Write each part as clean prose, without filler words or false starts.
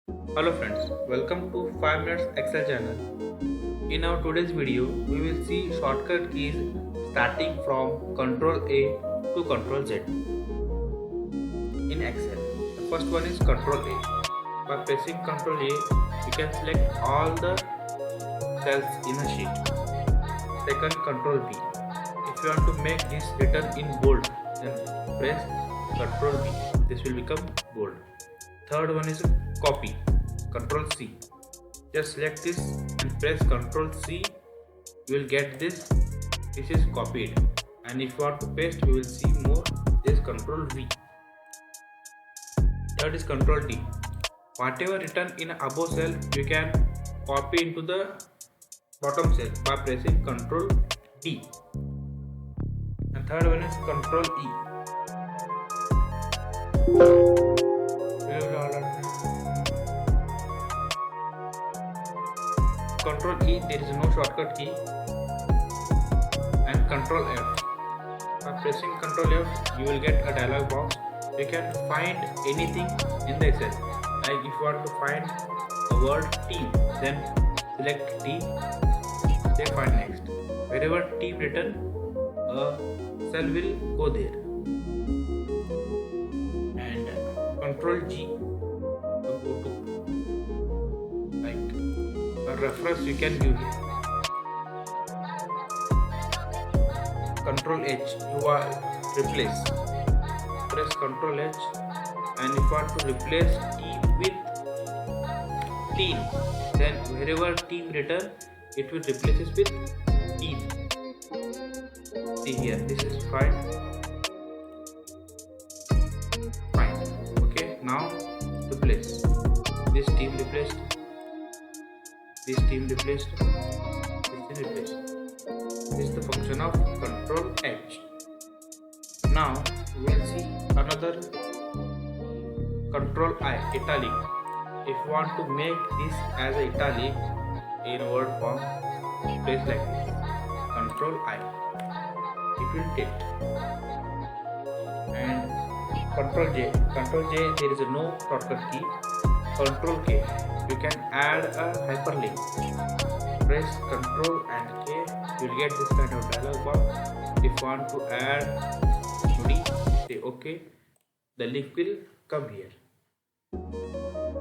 Hello friends, welcome to 5 Minutes Excel channel. In our today's video, we will see shortcut keys starting from Ctrl A to Ctrl Z in Excel. The first one is Ctrl A. By pressing Ctrl A, you can select all the cells in a sheet. Second, Ctrl B. If you want to make this written in bold, then press Ctrl B. This will become bold. Third one is copy. Ctrl C. Just select this and press Ctrl C. You will get this. This is copied. And if you want to paste, you will see more. This is Ctrl V. Third is Ctrl D. Whatever written in above cell, you can copy into the bottom cell by pressing Ctrl D. And third one is Ctrl E. Ctrl E, there is no shortcut key, and Ctrl F. By pressing Ctrl F, you will get a dialog box. You can find anything in the Excel. Like if you want to find a word team, then select T, then find next. Wherever team written, a cell will go there. And Ctrl G, go to like a reference you can give here. Ctrl H, you are replace. Press Ctrl H, and if you want to replace team with team, then wherever team written, it will replace with team. See here, this is fine. Fine. Okay, now replace. This team replaced. This team replaced. This is replaced. This is the function of Ctrl H. Now we will see another Ctrl I, italic. If you want to make this as a italic in word form, press like this. Ctrl I. It will take. And Ctrl J. Ctrl J, there is no shortcut key. Ctrl K. You can add a hyperlink. Press Ctrl and K. You will get this kind of dialog box. If you want to add 2D, say OK. The link will come here.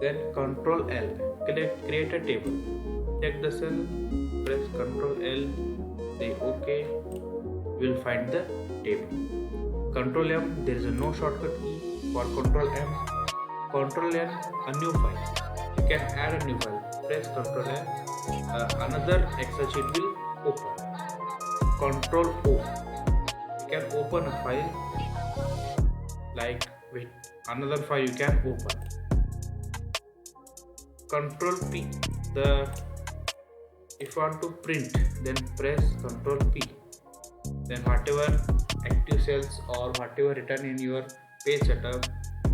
Then Ctrl L. Create a table. Take the cell. Press Ctrl L. Say OK. You will find the table. Ctrl M. There is no shortcut key. For Ctrl M. Ctrl N. A new file. You can add a new file. Press Ctrl N. Another Excel sheet will open. Ctrl O. You can open a file like with another file you can open. Ctrl P. If you want to print, then press Ctrl P. Then whatever active cells or whatever written in your page setup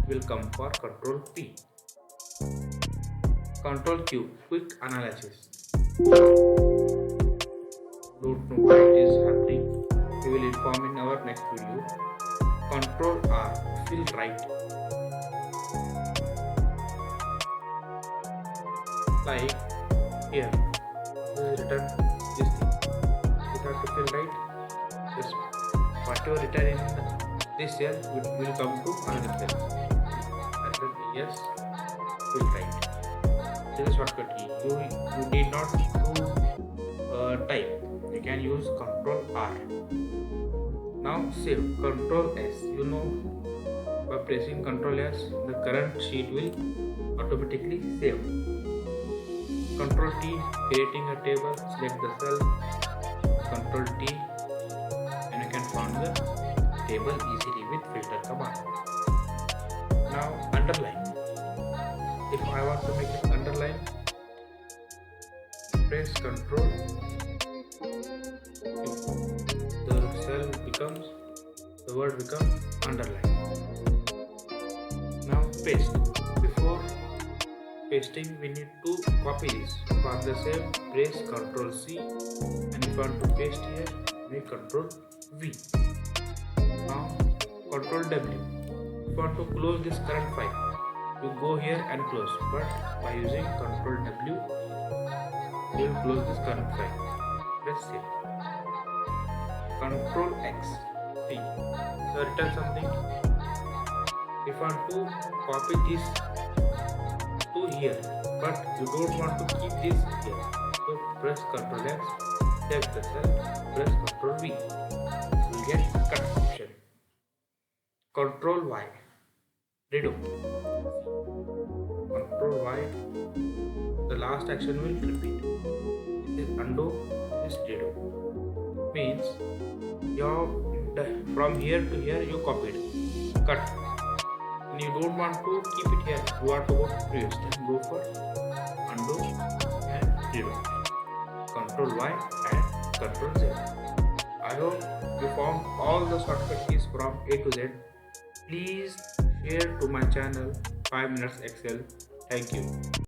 will come for Ctrl P. Ctrl Q, quick analysis. Don't know why it is happening. We will inform in our next video. Ctrl R, fill right. Like here, this is written this thing. You have to fill right. This whatever written in this cell will come to another cell. And then yes, fill right. This is shortcut key. You need not to type. You can use Ctrl R. Now save. Ctrl S. You know, by pressing Ctrl S, the current sheet will automatically save. Ctrl T, creating a table. Select the cell. Ctrl T, and you can find the table easily with filter command. Now underline. If I want to make it underline, press Ctrl. The cell becomes, the word becomes underline. Now paste. Before pasting, we need to copy this. For the same, press Ctrl C, and if you want to paste here, make Ctrl V. Now Ctrl W. If you want to close this current file, you go here and close, but by using Ctrl W you will close this current file. Press save. Ctrl X. See, you written something. If you want to copy this to here, but you don't want to keep this here, so press Ctrl X, select the cell, press Ctrl V. You will get cut option. Ctrl Y, redo. Ctrl Y, the last action will repeat. This is undo, this is redo. Means from here to here you copied, cut, and you don't want to keep it here. You want to go to previous, then go for undo and redo. Ctrl Y and Ctrl Z. I hope you found all the shortcut keys from A to Z. Please share to my channel 5 Minutes Excel. Thank you.